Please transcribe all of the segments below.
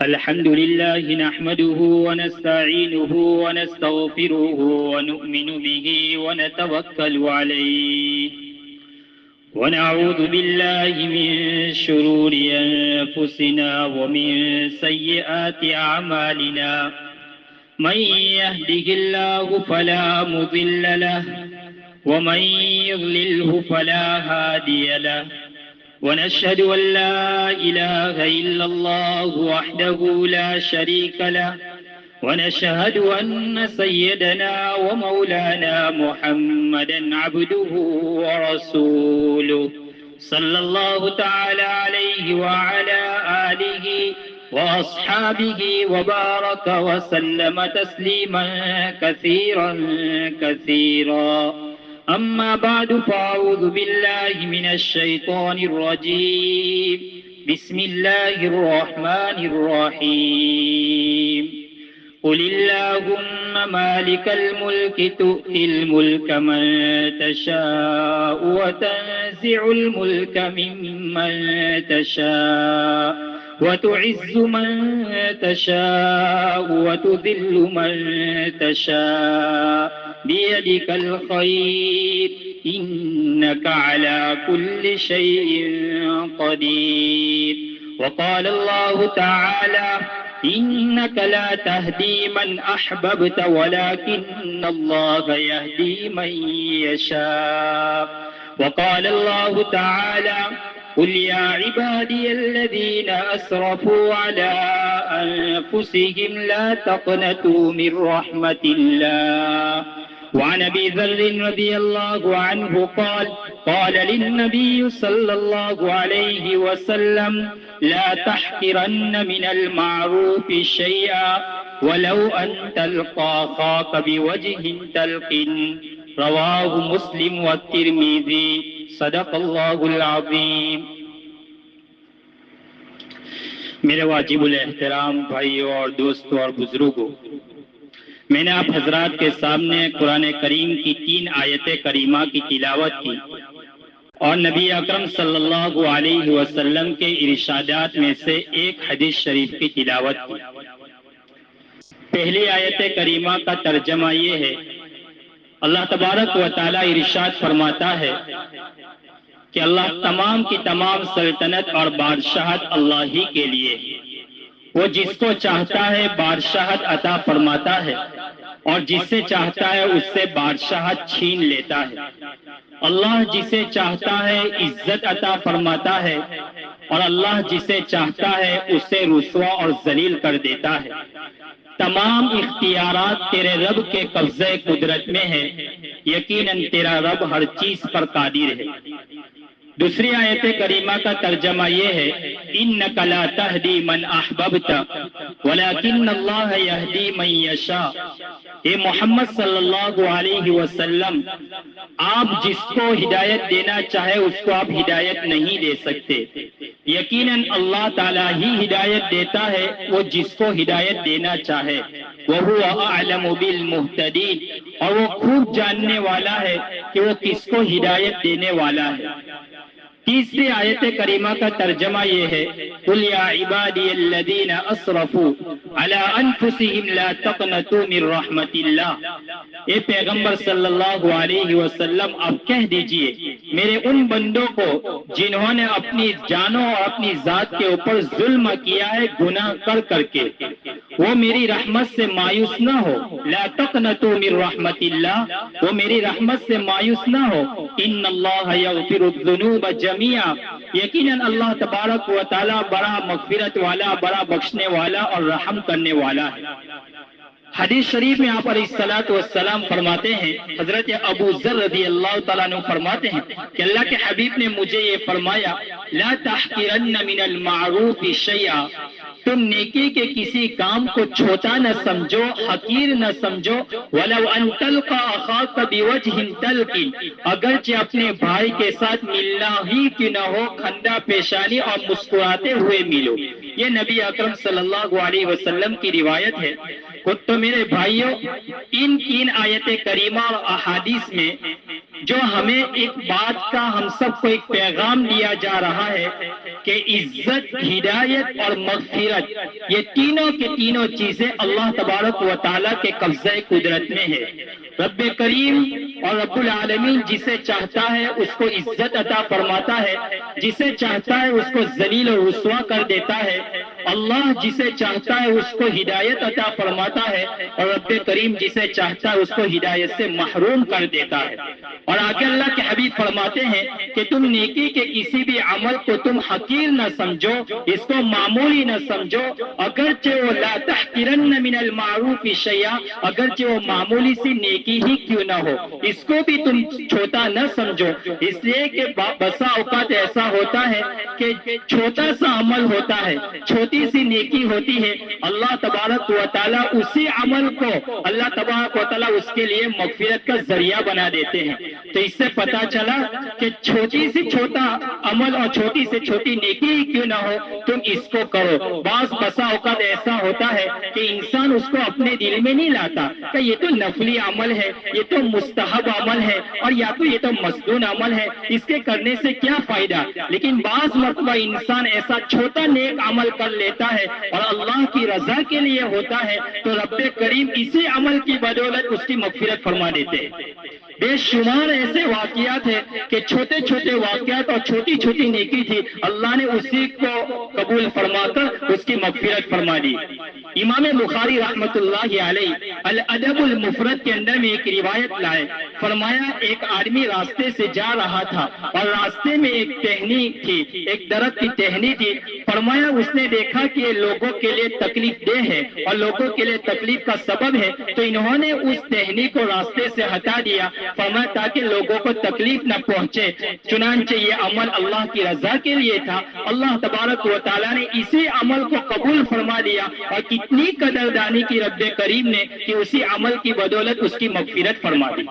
الحمد لله نحمده ونستعينه ونستغفره ونؤمن به ونتوكل عليه ونعوذ بالله من شرور أنفسنا ومن سيئات أعمالنا من يهده الله فلا مضل له ومن يضلله فلا هادي له ونشهد أن لا إله إلا الله وحده لا شريك له ونشهد أن سيدنا ومولانا محمدا عبده ورسوله صلى الله تعالى عليه وعلى آله وأصحابه وبارك وسلم تسليما كثيرا كثيرا. أما بعد فأعوذ بالله من الشيطان الرجيم. بسم الله الرحمن الرحيم. قل اللهم مالك الملك تؤتي الملك من تشاء وتنزع الملك ممن تشاء وتعز من تشاء وتذل من تشاء بيدك الخير إنك على كل شيء قدير. وقال الله تعالى إنك لا تهدي من أحببت ولكن الله يهدي من يشاء. وقال الله تعالى قل يا عبادي الذين أسرفوا على أنفسهم لا تقنطوا من رحمة الله. وعن أبي ذر رضي الله عنه قال قال للنبي صلى الله عليه وسلم لا تحقرن من المعروف شيئا ولو أن تلقى أخاك بوجه تلق. رواه مسلم والترمذي. صدق اللہ العظیم. میرے واجب الاحترام بھائیوں اور دوستوں اور بزرگوں، میں نے آپ حضرات کے سامنے قرآن کریم کی 3 آیت کریمہ کی تلاوت کی اور نبی اکرم صلی اللہ علیہ وسلم کے ارشادات میں سے ایک حدیث شریف کی تلاوت کی. پہلی آیت کریمہ کا ترجمہ یہ ہے، اللہ تبارک و تعالی ارشاد فرماتا ہے کہ اللہ تمام کی تمام سلطنت اور بادشاہت اللہ ہی کے لیے ہے. وہ جس کو چاہتا ہے بادشاہت عطا فرماتا ہے اور جس سے چاہتا ہے اس سے بادشاہت چھین لیتا ہے. اللہ جسے چاہتا ہے عزت عطا فرماتا ہے اور اللہ جسے چاہتا ہے اسے رسوا اور ذلیل کر دیتا ہے. تمام اختیارات تیرے رب کے قبضے قدرت میں ہے، یقیناً تیرا رب ہر چیز پر قادر ہے. دوسری آیت کریمہ کا ترجمہ یہ ہے، اِنَّكَ لَا تَهْدِي مَنْ أَحْبَبْتَ وَلَكِنَّ اللَّهَ يَهْدِي مَنْ يَشَاءُ. اے محمد صلی اللہ علیہ وسلم، آپ جس کو ہدایت دینا چاہے اس کو آپ ہدایت نہیں دے سکتے. یقیناً اللہ تعالیٰ ہی ہدایت دیتا ہے، وہ جس کو ہدایت دینا چاہے. وَهُوَ أَعْلَمُ بِالْمُهْتَدِينَ، اور وہ خوب جاننے والا ہے کہ وہ کس کو ہدایت دینے والا ہے. تیسری آیت کریمہ کا ترجمہ یہ ہے، قُلْ يَا عِبَادِيَ الَّذِينَ أَسْرَفُوا عَلَىٰ أَنفُسِهِمْ لَا تَقْنَطُوا مِن رَحْمَةِ اللَّهِ. اے پیغمبر صلی اللہ علیہ وسلم، آپ کہہ دیجئے میرے ان بندوں کو جنہوں نے اپنی جانوں اور اپنی ذات کے اوپر ظلم کیا ہے گناہ کر کے، وہ میری رحمت سے مایوس نہ ہو. لا تقنطوا من رحمت اللہ، وہ میری رحمت سے مایوس نہ ہو. ان اللہ یغفر الذنوب جميعا، یقیناً اللہ تبارک و تعالی بڑا مغفرت والا، بڑا بخشنے والا اور رحم کرنے والا ہے. حدیث شریف میں آپ علیہ الصلوۃ والسلام فرماتے ہیں، حضرت ابو ذر رضی اللہ تعالیٰ عنہ فرماتے ہیں کہ اللہ کے حبیب نے مجھے یہ فرمایا، لا تحقرن من المعروف شیئا، تم نیکی کے کسی کام کو چھوٹا نہ سمجھو، حقیر نہ سمجھو. وَلَوْ أَن تَلْقَىٰ أَخَاكَ بِوَجْهٍ تَلْقٍ، اگرچہ اپنے بھائی کے ساتھ ملنا ہی کیوں نہ ہو، خندہ پیشانی اور مسکراتے ہوئے ملو. یہ نبی اکرم صلی اللہ علیہ وسلم کی روایت ہے. تو میرے بھائیوں، ان آیت کریمہ اور احادیث میں جو ہمیں ایک بات کا ہم سب کو ایک پیغام دیا جا رہا ہے کہ عزت، ہدایت اور مغفرت یہ تینوں کی تینوں چیزیں اللہ تبارک و تعالیٰ کے قبضہ قدرت میں ہے۔ رب کریم اور رب العالمین جسے چاہتا ہے اس کو عزت عطا فرماتا ہے، جسے چاہتا ہے اس کو ذلیل و رسوا کر دیتا ہے۔ اللہ جسے چاہتا ہے اس کو ہدایت عطا فرماتا ہے، اور رب کریم جسے چاہتا ہے اس کو ہدایت سے محروم کر دیتا ہے۔ اور آگے اللہ کے حبیب فرماتے ہیں کہ تم نیکی کے کسی بھی عمل کو تم حقیر نہ سمجھو، اس کو معمولی نہ سمجھو، اگرچہ وہ لا تحقرن من المعروف شیئا، اگرچہ وہ معمولی سی نیکی ہی کیوں نہ ہو، اس کو بھی تم چھوٹا نہ سمجھو۔ اس لیے کہ بسا اوقات ایسا ہوتا ہے کہ چھوٹا سا عمل ہوتا ہے، چھوٹی سی نیکی ہوتی ہے، اللہ تبارک و تعالیٰ اسی عمل کو اللہ تبارک و تعالیٰ اس کے لیے مغفرت کا ذریعہ بنا دیتے ہیں۔ تو اس سے پتا چلا کہ چھوٹی سے چھوٹا عمل اور چھوٹی سے چھوٹی نیکی ہی کیوں نہ ہو، تم اس کو کرو۔ بسا اوقات ایسا ہوتا ہے کہ انسان اس کو اپنے دل میں نہیں لاتا کہ یہ تو نفلی عمل ہے، یہ تو مستحب عمل ہے، اور یا تو یہ تو مسنون عمل ہے، اس کے کرنے سے کیا فائدہ۔ لیکن بعض مرتبہ انسان ایسا چھوٹا نیک عمل کر لیتا ہے اور اللہ کی رضا کے لیے ہوتا ہے، تو رب کریم اسی عمل کی بدولت اس کی مغفرت فرما دیتے ہیں۔ بے شمار ایسے واقعات ہیں کہ چھوٹے چھوٹے واقعات اور چھوٹی چھوٹی نیکی تھی، اللہ نے اسی کو قبول فرما کر اس کی مغفرت فرما دی۔ امام بخاری رحمۃ اللہ علیہ الادب المفرد کے اندر میں ایک روایت لائے، فرمایا ایک آدمی راستے سے جا رہا تھا اور راستے میں ایک ٹہنی تھی، ایک درخت کی ٹہنی تھی، فرمایا اس نے دیکھا کہ یہ لوگوں کے لیے تکلیف دہ ہے اور لوگوں کے لیے تکلیف کا سبب ہے، تو انہوں نے اس ٹہنی کو راستے سے ہٹا دیا، فرمایا تاکہ لوگوں کو تکلیف نہ پہنچے۔ چنانچہ یہ عمل اللہ کی رضا کے لیے تھا، اللہ تبارک و تعالیٰ نے اسی عمل کو قبول فرما دیا، اور کتنی قدردانی کی رب کریم نے کہ اسی عمل کی بدولت اس کی مغفرت فرما دی۔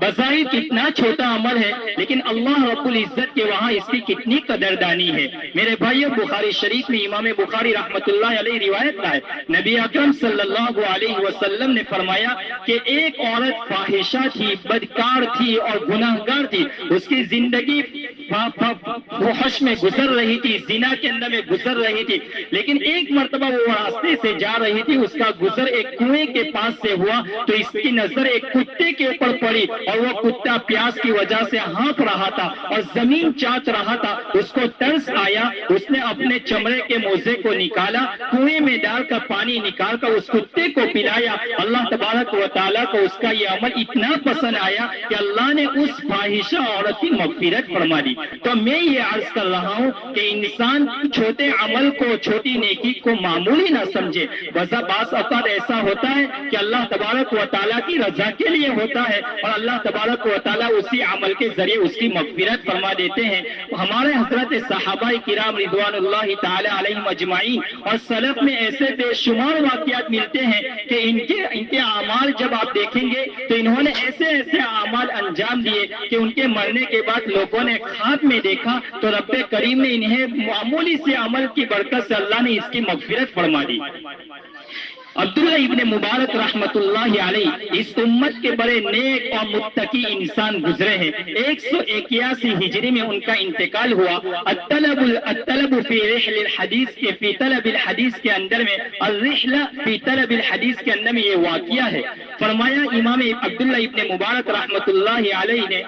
بظاہر کتنا چھوٹا عمل ہے، لیکن اللہ رب العزت کے وہاں اس کی کتنی قدردانی ہے۔ میرے بھائیو، بخاری شریف میں امام بخاری رحمۃ اللہ علیہ روایت ہے، نبی اکرم صلی اللہ علیہ وسلم نے فرمایا کہ ایک عورت فاحشہ تھی، بدکار تھی اور گناہ گار تھی، اس کی زندگی فحش میں گزر رہی تھی، زنا کے اندر میں گزر رہی تھی، لیکن ایک مرتبہ وہ راستے سے جا رہی تھی، اس کا گزر ایک کنویں کے پاس سے ہوا تو اس کی نظر ایک کتے کے اوپر پڑی، اور وہ کتا پیاس کی وجہ سے ہانپ رہا تھا اور زمین چاٹ رہا تھا۔ اس کو ترس آیا، اس نے اپنے چمڑے کے موزے کو نکالا، کنویں میں ڈال کر پانی نکال کر اس کتے کو پلایا۔ اللہ تبارک و تعالیٰ کو اس کا یہ عمل اتنا پسند آیا کہ اللہ نے اس فاحشہ عورت کی مغفرت فرما دی۔ تو میں یہ عرض کر رہا ہوں کہ انسان چھوٹے عمل کو، چھوٹی نیکی کو معمولی نہ سمجھے۔ بعض اوقات ایسا ہوتا ہے کہ اللہ تبارک و تعالیٰ کی رضا کے لیے ہوتا ہے، اور اللہ تبارک و تعالیٰ اسی عمل کے ذریعے اس کی مغفرت فرما دیتے ہیں۔ ہمارے حضرت صحابہ کرام رضوان اللہ تعالی علیہم اجمعین اور سلف میں ایسے بے شمار واقعات ملتے ہیں کہ ان کے اعمال جب آپ دیکھیں گے تو انہوں نے ایسے اعمال انجام دیے کہ ان کے مرنے کے بعد لوگوں نے خواب میں دیکھا تو رب کریم نے انہیں معمولی سے عمل کی برکت سے اللہ نے اس کی مغفرت فرما دی۔ عبداللہ ابن مبارک رحمت اللہ علیہ اس امت کے بڑے نیک اور متقی انسان گزرے ہیں۔ 181 ہجری میں ان کا انتقال ہوا۔ الطلب فی رحل الحدیث کے فی طلب الحدیث کے اندر میں الرحلہ فی طلب الحدیث کے اندر میں یہ واقعہ ہے۔ فرمایا امام عبداللہ ابن مبارک رحمت اللہ علیہ نے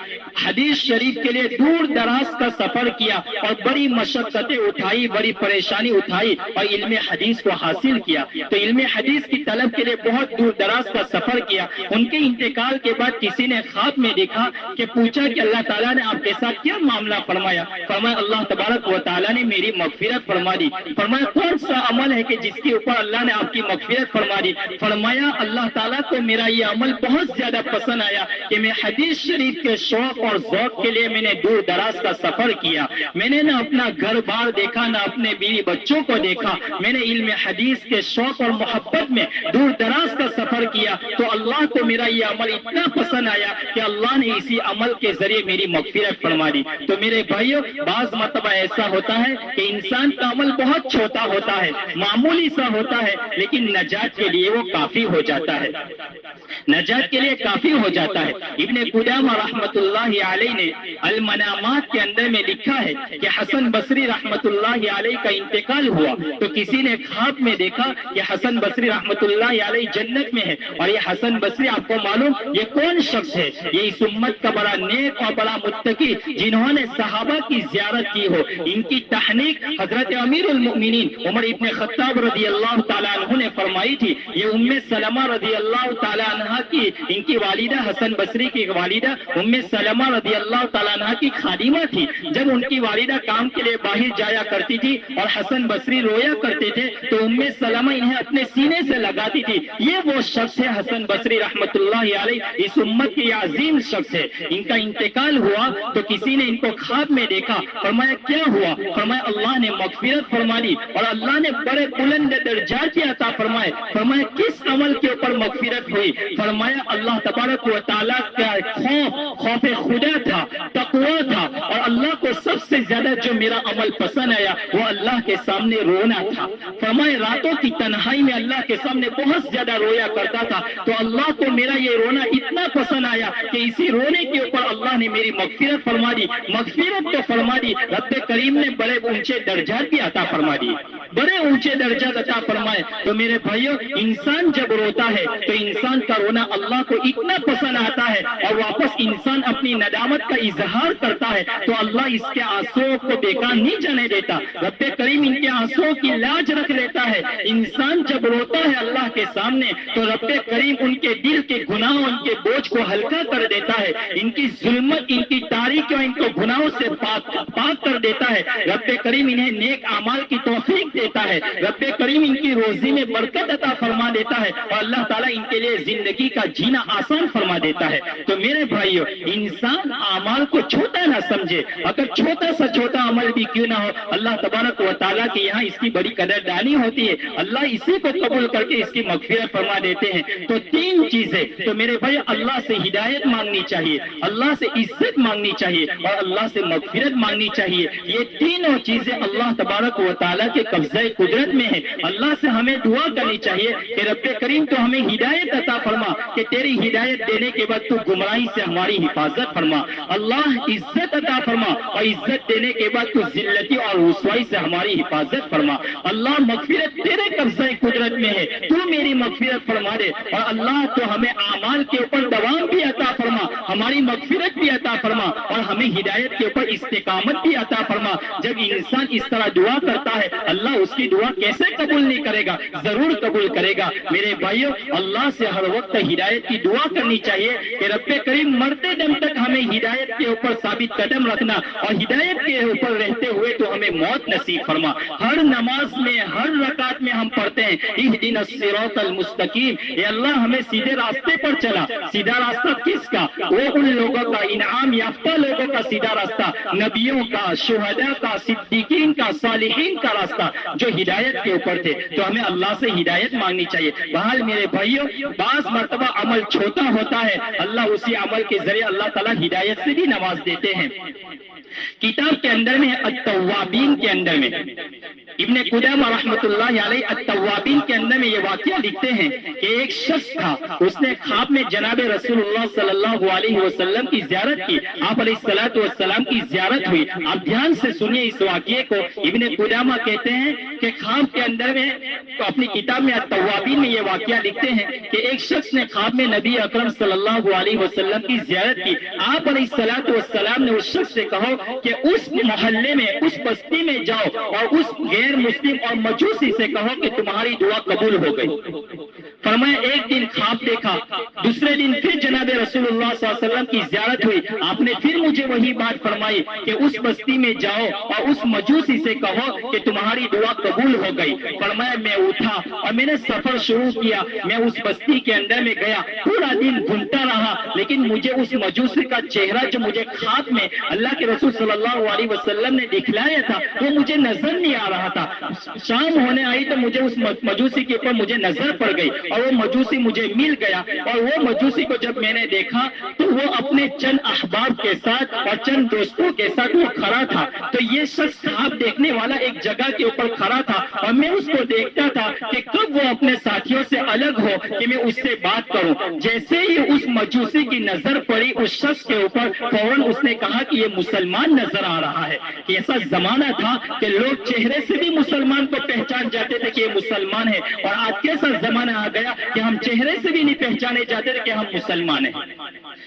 حدیث شریف کے لیے دور دراز کا سفر کیا اور بڑی مشقتیں اٹھائی، بڑی پریشانی اٹھائی اور علم حدیث کو حاصل کیا۔ تو علم حدیث کی طلب کے لیے بہت دور دراز کا سفر کیا۔ ان کے انتقال کے بعد کسی نے خواب میں دیکھا کہ پوچھا کہ اللہ تعالیٰ نے آپ کے ساتھ کیا معاملہ فرمایا؟ فرمایا اللہ تبارک و تعالیٰ نے میری مغفرت فرما دی۔ فرمایا کون سا عمل ہے کہ جس کے اوپر اللہ نے آپ کی مغفرت فرما دی؟ فرمایا اللہ تعالیٰ کو میرا یہ عمل بہت زیادہ پسند آیا کہ میں حدیث شریف کے شوق اور ذوق کے لیے میں نے دور دراز کا سفر کیا۔ میں نے نہ اپنا گھر بار دیکھا، نہ اپنے بیوی بچوں کو دیکھا، میں نے علم حدیث کے شوق اور محبت میں دور دراز کا سفر کیا، تو اللہ کو میرا یہ عمل اتنا پسند آیا کہ اللہ نے اسی عمل کے ذریعے میری مغفرت فرما دی۔ تو میرے بھائیوں، بعض مرتبہ ایسا ہوتا ہے کہ انسان کا عمل بہت چھوٹا ہوتا ہے، معمولی سا ہوتا ہے، لیکن نجات کے لیے وہ کافی ہو جاتا ہے۔ نجات کے لیے کافی ہو جاتا ہے۔ ابن قدامہ رحمت اللہ علیہ نے المنامات کے اندر میں لکھا ہے کہ حسن بصری رحمت اللہ علیہ کا انتقال ہوا تو کسی نے خواب میں دیکھا کہ حسن بصری رحمت اللہ علیہ جنت میں ہے، اور یہ حسن بصری آپ کو معلوم یہ کون شخص ہے؟ یہ اس امت کا بڑا نیک اور بڑا متقی جنہوں نے صحابہ کی زیارت کی ہو۔ ان کی تحنیک حضرت امیر المؤمنین عمر ابن خطاب رضی اللہ تعالیٰ عنہ نے فرمائی تھی۔ یہ ام سلمہ رضی اللہ تعالیٰ عنہ کی، ان کی والدہ حسن بصری کی والدہ ام سلمہ رضی اللہ تعالیٰ عنہ کی خادمہ تھی۔ جب ان کی والدہ کام کے لیے باہر جایا کرتی تھی اور حسن بصری رویا کرتے تھے تو ام سلمہ انہیں اپنے سینے سے لگاتی تھی۔ یہ وہ شخص ہے حسن بصری رحمت اللہ علیہ، اس امت کے عظیم شخص ہے۔ ان کا انتقال ہوا تو کسی نے ان کو خواب میں دیکھا، فرمایا کیا ہوا؟ فرمایا اللہ نے مغفرت فرما دی اور اللہ نے بڑے بلند درجات عطا فرمائے۔ فرمایا کس عمل کے اوپر مغفرت ہوئی؟ فرمایا اللہ تبارک و تعالیٰ کا خوف خدا تھا، تقوی تھا، اور اللہ کو سب سے زیادہ جو میرا عمل پسند آیا وہ اللہ کے سامنے رونا تھا۔ فرمایا راتوں کی تنہائی میں اللہ کے سامنے بہت زیادہ رویا کرتا تھا تو اللہ کو میرا یہ رونا اتنا پسند آیا کہ اسی رونے کے اوپر اللہ نے میری مغفرت فرما دی۔ مغفرت تو فرما دی، رب کریم نے بڑے اونچے درجات بھی عطا فرما دی، بڑے اونچے درجات عطا فرمائے۔ تو میرے بھائیو، انسان جب روتا ہے تو انسان کا رونا اللہ کو اتنا پسند آتا ہے اور واپس انسان اپنی ندامت کا اظہار کرتا ہے تو اللہ اس کے آنسوؤں کو بیکار نہیں جانے دیتا، رب کریم ان کے آنسوؤں کی لاج رکھ لیتا ہے۔ انسان جب روتا ہے اللہ کے سامنے تو رب کریم ان کے دل کے گناہوں، ان کے بوجھ کو ہلکا کر دیتا ہے، ان کی ظلمت، ان کی تاریکیوں، ان کو گناہوں سے پاک کر دیتا ہے۔ رب کریم انہیں نیک اعمال کی توفیق دیتا ہے، رب کریم ان کی روزی میں برکت عطا فرما دیتا ہے اور اللہ تعالیٰ ان کے لیے زندگی کا جینا آسان فرما دیتا ہے۔ تو میرے بھائیو، انسان اعمال کو چھوٹا نہ سمجھے، اگر چھوٹا سا چھوٹا عمل بھی کیوں نہ ہو، اللہ تبارک و تعالیٰ کے یہاں اس کی بڑی قدردانی ہوتی ہے، اللہ اسی کو قبول کر کے اس کی مغفرت فرما دیتے ہیں۔ تو تین چیزیں، تو میرے بھائی اللہ سے ہدایت مانگنی چاہیے، اللہ سے عزت مانگنی چاہیے اور اللہ سے مغفرت مانگنی چاہیے۔ یہ تینوں چیزیں اللہ تبارک و تعالیٰ کے قبضہ قدرت میں ہیں۔ اللہ سے ہمیں دعا کرنی چاہیے کہ رب کریم تو ہمیں ہدایت عطا فرما، کہ تیری ہدایت دینے کے بعد تو گمراہی سے ہماری حفاظت فرما۔ اللہ عزت عطا فرما اور عزت دینے کے بعد تو ذلتی اور رسوائی سے ہماری حفاظت فرما۔ اللہ مغفرت تیرے قبضہ قدرت میں ہے، تو میری مغفرت فرما دے، اور اللہ تو ہمیں اعمال کے اوپر دوام بھی عطا فرما، ہماری مغفرت بھی عطا فرما اور ہمیں ہدایت کے اوپر استقامت بھی عطا فرما۔ جب انسان اس طرح دعا کرتا ہے اللہ اس کی دعا کیسے قبول نہیں کرے گا؟ ضرور قبول کرے گا۔ میرے بھائیوں، اللہ سے ہر وقت ہدایت کی دعا کرنی چاہیے کہ رب کریم مرتے دم تک ہمیں ہدایت کے اوپر ثابت قدم رکھنا اور ہدایت کے اوپر رہتے ہوئے تو ہمیں موت نصیب فرما۔ ہر نماز میں، ہر رکعت میں ہم پڑھتے ہیں اہدنا الصراط المستقیم، اے اللہ ہمیں سیدھے راستے پر چلا۔ سیدھا راستہ کس کا؟ وہ ان لوگوں کا، انعام یافتہ لوگوں کا سیدھا راستہ، نبیوں کا، شہداء کا، صدیقین کا، صالحین کا راستہ جو ہدایت کے اوپر تھے۔ تو ہمیں اللہ سے ہدایت مانگنی چاہیے۔ بہرحال میرے بھائیوں، بعض مرتبہ عمل چھوٹا ہوتا ہے، اللہ اسی عمل کے ذریعے اللہ تعالیٰ ہدایت سے بھی نواز دیتے ہیں۔ کتاب کے اندر میں التوابین کے اندر میں ابن قدامہ رحمت اللہ علیہ التوابین کے اندر میں یہ واقعہ لکھتے ہیں کہ ایک شخص تھا، اس نے خواب میں جناب رسول اللہ صلی اللہ علیہ وسلم کی زیارت کی، آپ علیہ الصلوۃ والسلام کی زیارت ہوئی۔ آپ دھیان سے سنیے اس واقعے کو۔ ابن قدامہ کہتے ہیں کہ خواب کے اندر میں اپنی کتاب میں التوابین میں یہ واقعہ لکھتے ہیں کہ ایک شخص نے خواب میں نبی اکرم صلی اللہ علیہ وسلم کی زیارت کی۔ آپ علیہ الصلوۃ والسلام نے اس شخص سے کہا کہ اس محلے میں، اس بستی میں جاؤ اور اس غیر مسلم اور مجوسی سے کہو کہ تمہاری دعا قبول ہو گئی۔ فرمایا ایک دن خواب دیکھا، دوسرے دن پھر جناب رسول اللہ صلی اللہ علیہ وسلم کی زیارت ہوئی، آپ نے پھر مجھے وہی بات فرمائی کہ اس بستی میں جاؤ اور اس مجوسی سے کہو کہ تمہاری دعا قبول ہو گئی۔ فرمایا میں اٹھا اور میں نے سفر شروع کیا، میں اس بستی کے اندر میں گیا، پورا دن گھومتا رہا، لیکن مجھے اس مجوسی کا چہرہ جو مجھے خواب میں اللہ کے رسول صلی اللہ علیہ وسلم نے دکھلایا تھا وہ مجھے نظر نہیں آ رہا تھا۔ شام ہونے آئی تو مجھے اس مجوسی کے اوپر مجھے نظر پڑ گئی اور وہ مجوسی مجھے مل گیا، اور وہ مجوسی کو جب میں نے دیکھا تو وہ اپنے چند احباب کے ساتھ اور چند دوستوں کے ساتھ وہ کھڑا تھا۔ تو یہ شخص خواب دیکھنے والا ایک جگہ کے اوپر کھڑا تھا اور میں اس کو دیکھتا تھا کہ کب وہ اپنے ساتھی ساتھیوں سے الگ ہو کہ میں اس سے بات کروں. جیسے ہی اس مجوسی کی نظر پڑی اس شخص کے اوپر, فوراً اس نے کہا کہ یہ مسلمان نظر آ رہا ہے. کہ ایسا زمانہ تھا کہ لوگ چہرے سے بھی مسلمان کو پہچان جاتے تھے کہ یہ مسلمان ہے, اور آج کیسا زمانہ آ گیا کہ ہم چہرے سے بھی نہیں پہچانے جاتے تھے کہ ہم مسلمان ہیں.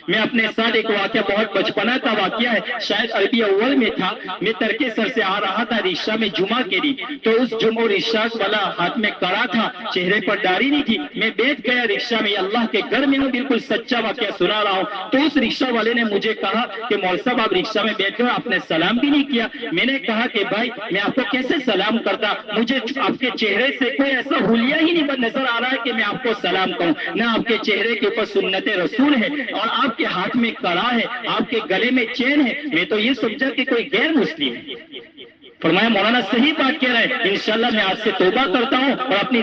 میں اپنے ساتھ ایک واقعہ, بہت بچپنا کا واقعہ ہے, شاید عربی اول میں تھا, میں ترکے سر سے آ رہا تھا رکشہ میں جمعہ کے دن, تو اس جمعہ رکشہ والا ہاتھ میں کڑا تھا, چہرے پر داڑھی نہیں تھی. میں بیٹھ گیا رکشہ میں, اللہ کے گھر میں ہوں, بالکل سچا واقعہ سنا رہا ہوں. تو اس رکشہ والے نے مجھے کہا کہ مولوی صاحب آپ رکشہ میں بیٹھ گئے, آپ نے سلام بھی نہیں کیا. میں نے کہا کہ بھائی میں آپ کو کیسے سلام کرتا, مجھے آپ کے چہرے سے کوئی ایسا حلیہ ہی نہیں نظر آ رہا ہے کہ میں آپ کو سلام کروں. نہ آپ کے چہرے کے اوپر سنت رسول ہے, اور آپ کے ہاتھ میں کڑا ہے, آپ کے گلے میں چین ہے. میں تو یہ سمجھا کہ کوئی غیر مسلم ہے. فرمایا مولانا صحیح بات کہہ رہے ہیں, انشاءاللہ میں آج سے توبہ کرتا ہوں اور اپنی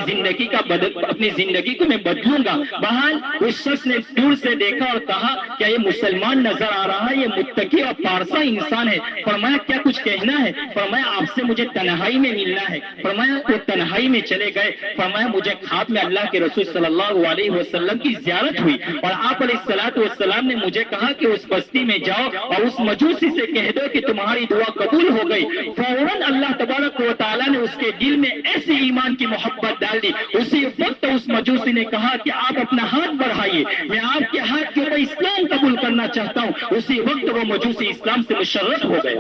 زندگی کو میں بدلوں گا. بہرحال اس شخص نے دور سے دیکھا اور کہا کیا یہ مسلمان نظر آ رہا ہے, یہ متقی اور پارسا انسان ہے. فرمایا کیا کچھ کہنا ہے؟ فرمایا آپ سے مجھے تنہائی میں ملنا ہے. فرمایا وہ تنہائی میں چلے گئے. فرمایا مجھے خواب میں اللہ کے رسول صلی اللہ علیہ وسلم کی زیارت ہوئی, اور آپ علیہ الصلوۃ والسلام نے مجھے کہا کہ اس بستی میں جاؤ اور اس مجوسی سے کہہ دو کہ تمہاری دعا قبول ہو گئی. فوراً اللہ تبارک و تعالیٰ نے اس کے دل میں ایسی ایمان کی محبت ڈال دی. اسی وقت اس مجوسی نے کہا کہ آپ اپنا ہاتھ بڑھائیے, میں آپ کے ہاتھ کے اوپر اسلام قبول کرنا چاہتا ہوں. اسی وقت وہ مجوسی اسلام سے مشرف ہو گئے.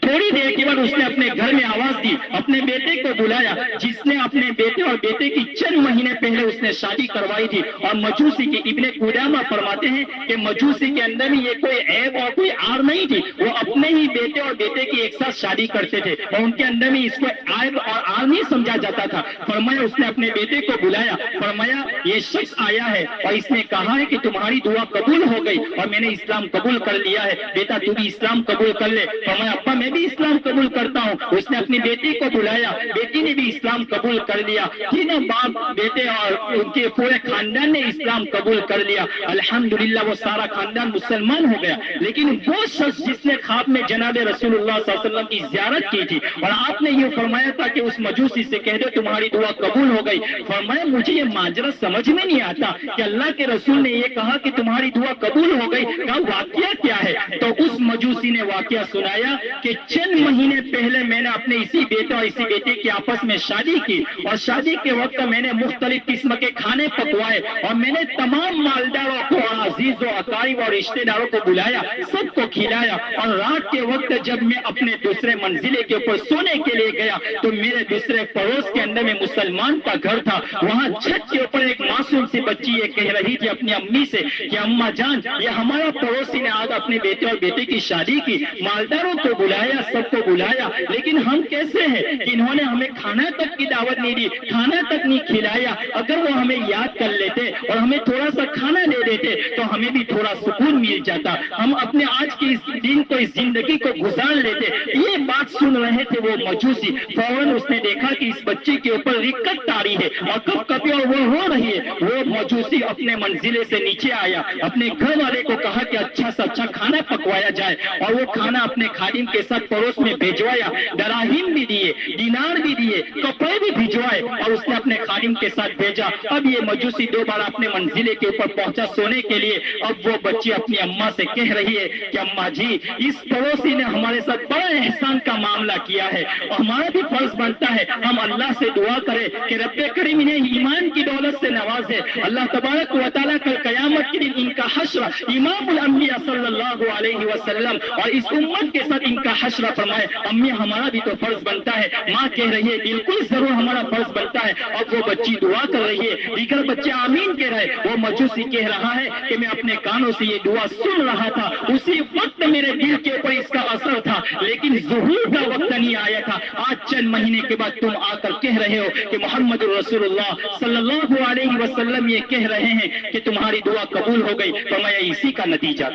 تھوڑی دیر کے بعد اس نے اپنے گھر میں آواز دی, اپنے بیٹے کو بلایا, جس نے اپنے بیٹے اور بیٹے کی چند مہینے پہلے اس نے شادی کروائی تھی. اور مجوسی کے ابن قدامہ فرماتے ہیں کہ مجوسی کے اندر میں یہ کوئی عیب اور کوئی آر نہیں تھی, وہ اپنے ہی بیٹے اور بیٹے کی ایک ساتھ شادی کرتے تھے, اور ان کے اندر میں اس کو عیب اور آر نہیں سمجھا جاتا تھا. فرمایا اس نے اپنے بیٹے کو بلایا, فرمایا یہ شخص آیا ہے اور اس نے کہا ہے کہ تمہاری دعا قبول ہو گئی اور میں نے اسلام قبول کر لیا ہے, بیٹا تو بھی اسلام قبول کر لے. فرمایا ابا میں بھی اسلام قبول کرتا ہوں. اس نے اپنی بیٹی کو بلایا, بیٹی نے بھی اسلام قبول کر لیا. تینوں باپ بیٹے اور ان کے پورے خاندان نے اسلام قبول کر لیا. الحمدللہ وہ سارا خاندان مسلمان ہو گیا. لیکن وہ شخص جس نے خواب میں جناب رسول اللہ صلی اللہ علیہ وسلم کی زیارت کی تھی اور آپ نے یہ فرمایا تھا کہ اس مجوسی سے کہہ دو تمہاری دعا قبول ہو گئی, فرمایا مجھے یہ ماجرا سمجھ میں نہیں آتا کہ اللہ کے رسول نے یہ کہا کہ تمہاری دعا قبول ہو گئی, کا واقعہ کیا ہے؟ تو اس مجوسی نے واقعہ سنایا کہ چند مہینے پہلے میں نے اپنے اسی بیٹے اور اسی بیٹے کی آپس میں شادی کی, اور شادی کے وقت میں نے مختلف قسم کے کھانے پکوائے, اور میں نے تمام مالداروں کو اور عزیز و اقارب اور رشتے داروں کو بلایا, سب کو کھلایا. اور رات کے وقت جب میں اپنے دوسرے منزلے کے اوپر سونے کے لیے گیا تو میرے دوسرے پڑوس کے اندر میں مسلمان کا گھر تھا. وہاں چھت کے اوپر ایک معصوم سی بچی یہ کہہ رہی تھی اپنی امی سے کہ اماں جان یہ ہمارا پڑوسی نے آج اپنے بیٹے اور بیٹے کی شادی کی, مالداروں کو بلایا, سب کو بلایا, لیکن ہم کیسے ہیں کہ انہوں نے ہمیں کھانا تک کی دعوت نہیں دی, کھانا تک نہیں کھلایا. اگر وہ ہمیں یاد کر لیتے اور ہمیں تھوڑا سا کھانا دے دیتے تو ہمیں بھی تھوڑا سکون مل جاتا, ہم اپنے آج کے اس دن کو اس زندگی کو گزار لیتے. یہ بات سن رہے تھے وہ مجوسی. فوراً اس نے دیکھا کہ اس بچے کے اوپر رکت تاری ہے اور کب کبھی اور وہ رو رہی ہے. وہ مجوسی اپنے منزلے سے نیچے آیا, اپنے گھر والے کو کہا کہ اچھا سے اچھا کھانا پکوایا جائے, اور وہ کھانا اپنے خادم کے ساتھ پڑوس میں بھیجوایا, دراہیم بھی دیے, دینار بھی دیے, کپڑے بھی بھیجوائے, اور اس نے اپنے خادم کے ساتھ بھیجا. اب یہ مجوسی دوبارہ اپنے منزلے کے اوپر پہنچا سونے کے لیے. اب وہ بچی اپنی اماں سے کہہ رہی ہے کہ اماں جی اس پڑوسی نے ہمارے ساتھ بڑا احسان کا معاملہ کیا ہے, اور ہمارا بھی فرض بنتا ہے ہم اللہ سے دعا کریں کہ رب کریم انہیں ایمان کی دولت سے نوازے. اللہ تبارک و تعالیٰ کل قیامت کے دن ان کا حشر امام الانبیاء صلی اللہ علیہ وسلم اور اس امت کے ساتھ ان کا حشر فرمائے. امی ہمارا بھی تو فرض بنتا ہے. ماں کہہ رہی ہے بالکل ضرور ہمارا فرض بنتا ہے. اب وہ بچی دعا کر رہی ہے, دیگر بچے آمین کہہ رہے. وہ مجوسی کہہ رہا ہے کہ میں اپنے کانوں سے یہ دعا سن رہا تھا, اسی وقت میرے دل کے اوپر اس کا اثر تھا, لیکن ظہور کا وقت نہیں آیا تھا. آج چند مہینے کے بعد تم آ کر کہہ رہے ہو کہ محمد رسول اللہ صلی اللہ علیہ وسلم یہ کہہ رہے ہیں کہ تمہاری دعا قبول ہو گئی. فرمایا اسی کا نتیجہ.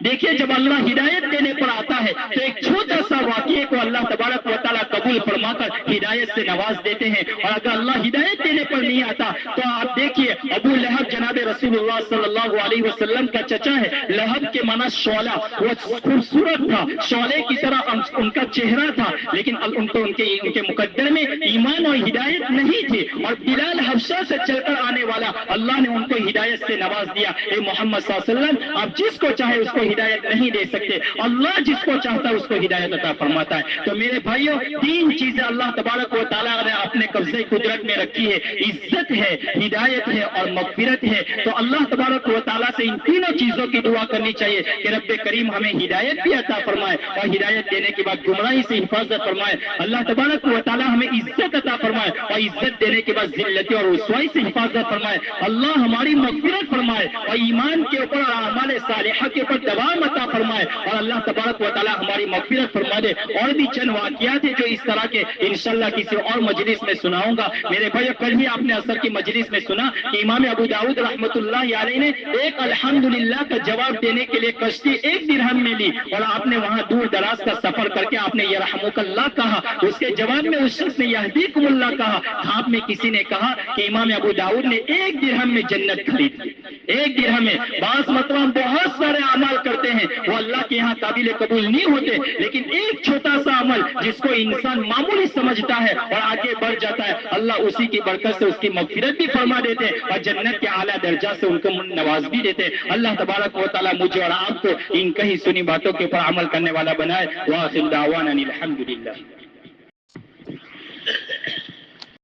دیکھیے جب اللہ ہدایت دینے پر آتا ہے تو ایک چھوٹا سا واقعے کو اللہ تبارک و تعالیٰ قبول فرما کر ہدایت سے نواز دیتے ہیں, اور اگر اللہ ہدایت دینے پر نہیں آتا تو آپ دیکھیے ابو لہب جناب رسول اللہ صلی اللہ علیہ وسلم کا چچا ہے. لہب کے معنی شعلہ, وہ خوبصورت تھا, شعلے کی طرح ان کا چہرہ تھا, لیکن ان کے مقدر میں ایمان علم اور ہدایت نہیں تھی، اور بلال حبشہ سے چل کر آنے والا اللہ نے ان کو ہدایت سے نواز دیا۔ اے محمد صلی اللہ علیہ وسلم، آپ جس کو چاہے اس کو ہدایت نہیں دے سکتے، اللہ جس کو چاہتا ہے اس کو ہدایت عطا فرماتا ہے۔ تو میرے بھائیوں، تین چیزیں اللہ تبارک و تعالیٰ نے اپنے قبضے قدرت میں رکھی ہے، عزت ہے، ہدایت ہے اور مغفرت ہے۔ تو اللہ تبارک و تعالیٰ سے ان تینوں چیزوں کی دعا کرنی چاہیے کہ رب کریم ہمیں ہدایت بھی عطا فرمائے اور ہدایت دینے کے بعد گمراہی سے حفاظت فرمائے۔ اللہ تبارک و تعالیٰ ہمیں عزت عطا فرمائے اور عزت دینے کے بعد ذلت اور رسوائی سے حفاظت فرمائے۔ اللہ ہماری مغفرت فرمائے اور ایمان کے اوپر اور اعمال صالحہ کے اوپر دوام عطا فرمائے، اور اللہ تبارک و تعالیٰ ہماری مغفرت فرما دے۔ اور بھی چند واقعات ہیں جو اس طرح کے انشاءاللہ کسی اور مجلس میں سناؤں گا۔ میرے بھائی، کل ہی آپ نے عصر کی مجلس میں سنا کہ امام ابو داؤد رحمۃ اللہ علیہ نے ایک الحمدللہ کا جواب دینے کے لیے کشتی 1 درہم میں لی، اور آپ نے وہاں دور دراز کا سفر کر کے آپ نے یرحمک اللہ کہا، اس کے جواب میں اس شخص نے یہدیکم اللہ کہا۔ آپ میں کسی نے کہا کہ امام ابو داؤد نے 1 درہم میں جنت خرید لی، 1 درہم میں۔ بعض مرتبہ بہت سارے اعمال کرتے ہیں، وہ اللہ کے ہاں قابل قبول نہیں ہوتے، لیکن ایک چھوٹا سا عمل جس کو انسان معمولی سمجھتا ہے اور آگے بڑھ جاتا ہے، اللہ اسی کی برکت سے اس کی مغفرت بھی فرما دیتے ہیں اور جنت کے اعلیٰ درجہ سے ان کو نواز بھی دیتے ہیں۔ اللہ تبارک و تعالیٰ مجھے اور آپ کو ان کہیں سنی باتوں کے اوپر عمل کرنے والا بنائے۔ وآخر دعوانا الحمدللہ۔